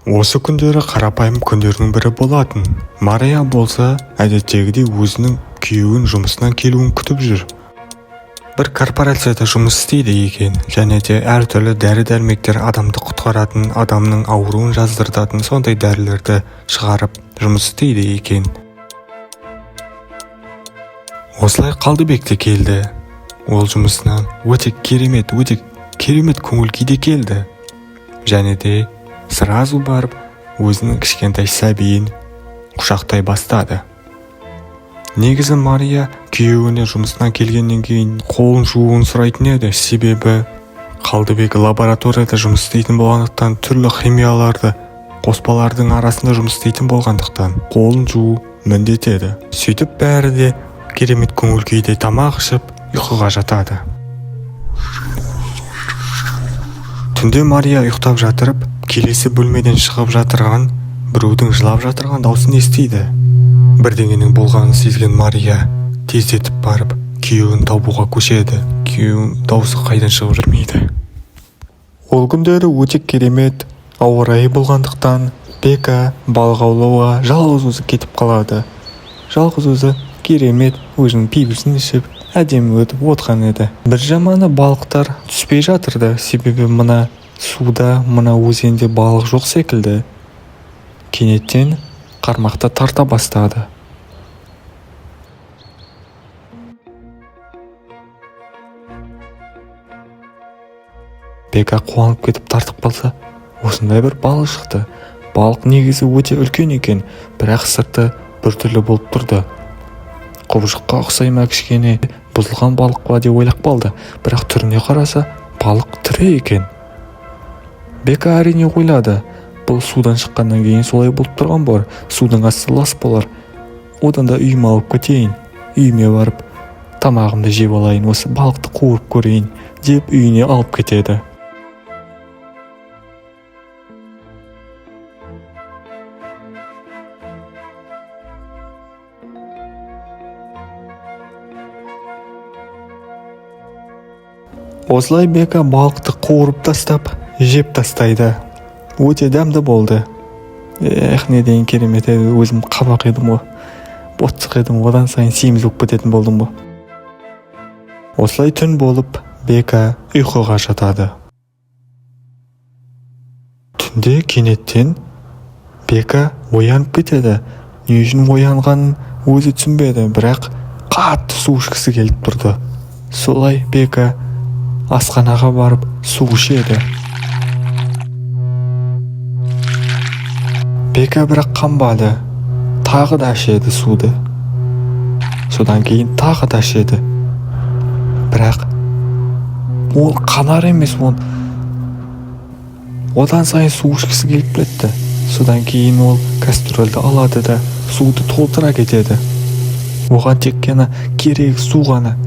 Осы күндері қарапайым күндердің бірі болатын. Мария болса, әдеттегідей өзінің күйеуін жұмысынан келуін күтіп жүр. Бір корпорацияда жұмыс істейді екен, және де әртүрлі дәрі-дәрмектер адамды құтқаратын, адамның ауруын жаздыртатын сондай дәрілерді шығарып жұмыс істейді екен. Осылай Қалдыбек те келді. Ол жұмысынан өте керемет көңіл күйде келді. Және де сразу барып өзінің кішкентай сәбиін құшақтай бастады. Негізі Мария күйеуіне жұмысынан келгеннен кейін қолын жууын сұрайтын еді, себебі Қалдыбек лабораторияда жұмыс істейтін болғандықтан, түрлі химияларды қоспалардың арасында жұмыс істейтін болғандықтан қолын жуу міндет еді. Сөйтіп бәрі де керемет көңіл күйде тамақ ішіп ұйқыға жатады. Түнде Мария ұйықтап жатырып, келесі бөлмеден шығып жатырған біреудің жылап жатырған даусын естиді. Бірдеңенің болғанын сезген Мария тездетіп барып күйеуін табуға көшеді. Күйеуінің даусы қайдан шығып жүрмейді. Ол күндері өте керемет ауа райы болғандықтан Бека балық аулауға жалғыз өзі кетіп қалады. Жалғыз өзі керемет өзінің пивесін ішіп әдемі өтіп отқан еді. Бір жаманы балықтар түспей жатырды, себебі мына суда, мына өзенде балық жоқ секілді. Кенеттен қармақты тарта бастады. Бека қуанып кетіп тартып қалса, осындай бір балық шықты. Балық негізі өте үлкен екен, бірақ сырты біртүрлі болып тұрды. Құбыжыққа ұқсайма кішкене бұзылған балық па деп ойлап қалды, бірақ түріне қараса балық тірі екен. Бека әрине ойлады, бұл судан шыққаннан кейін солай болып тұрған бар, судың асты лас болар. Одан да үйіме алып кетейін, үйіме барып тамағымды жеп алайын, осы балықты қуырып көрейін деп үйіне алып кетеді. Осылай Бека балықты қуырып тастап, жеп тастайды. Өте дәмді болды. Не дейін керемет еді, өзім қабақ едім ғой. Ботсық едім, одан сайын семіз болып кететін болдым ғой. Осылай түн болып, Бека ұйқыға жатады. Түнде кенеттен Бека оянып кетеді. Не үшін оянғанын өзі түсінбеді, бірақ қатты су ішкісі келіп тұрды. Солай Бека асханаға барып су ішеді. Бека бірақ қанбады, тағы да ішеді суды. Содан кейін тағы да ішеді. Бірақ ол қанар емес, одан сайын су ішкісі келіп кетті. Содан кейін ол кастрөлді алады да суды толтыра кетеді. Оған тек қана керек су ғана.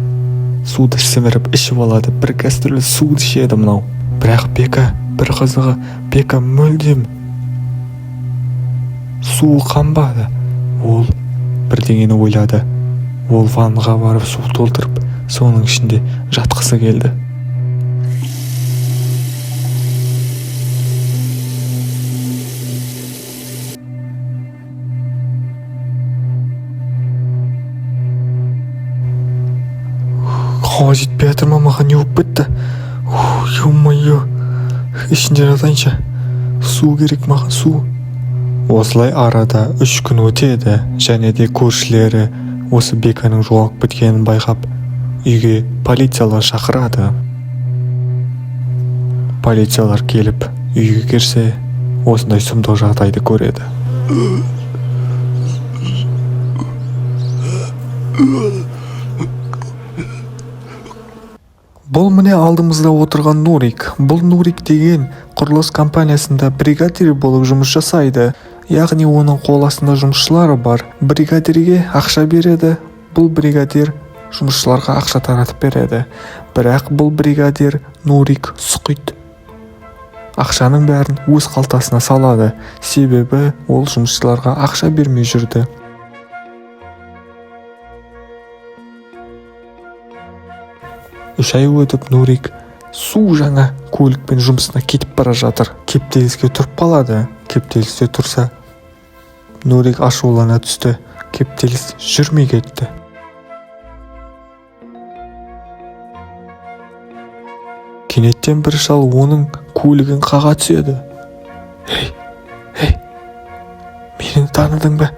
Суды сіміріп ішіп алады, бір кастрөл суды ішеді мынау. Бірақ Бека, бір қызығы, Бека мүлдем суы қанбады. Ол бірдеңені ойлады. Ол ваннаға барып су толтырып, соның ішінде жатқысы келді. Қауа жетпей жатыр ма, маған не болып кетті? Ё-моё, ішінде жатайыншы. Су керек маған, су. Осылай арада 3 күн өтеді, және де көршілері осы Беканың жоғалып кеткенін байқап, үйге полициялар шақырады. Полициялар келіп, үйге кірсе, осындай сұмдық жағдайды көреді. Бұл міне алдымызда отырған Нурик. Бұл Нурик деген құрылыс компаниясында бригадир болып жұмыс жасайды. Яғни оның қол астында жұмысшылары бар. Бригадирге ақша береді. Бұл бригадир жұмысшыларға ақша таратып береді. Бірақ бұл бригадир Нурик сұқит. Ақшаның бәрін өз қалтасына салады. Себебі ол жұмысшыларға ақша бермей жүрді. 3 ай өтіп Нурик су жаңа көлікпен жұмысына кетіп бара жатыр. Кептеліске тұрып қалады. кептелісте тұрса, Нурик ашулана түсті. Кептеліс жүрмей кетті. Кенеттен бір шал оның көлігін қаға түседі. Ей, мені таныдың ба?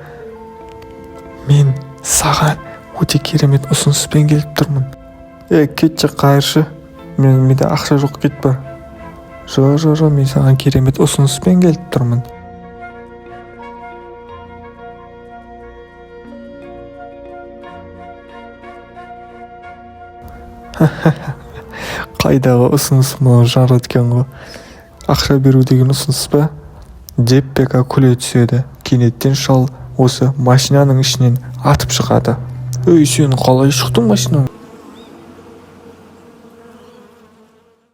Мен саған өте керемет ұсыныспен келіп тұрмын. Кетші қайыршы, менде ақша жоқ, кет бар. Жоқ, мен саған керемет ұсыныспен келіп тұрмын. Қайдағы ұсыныс, мынау жарат екен ғой. Ақша беру деген ұсыныс па? Деп Пека күле түседі. Кенеттен шал осы машинаның ішінен атып шығады. Сен қалай шықтың машинадан?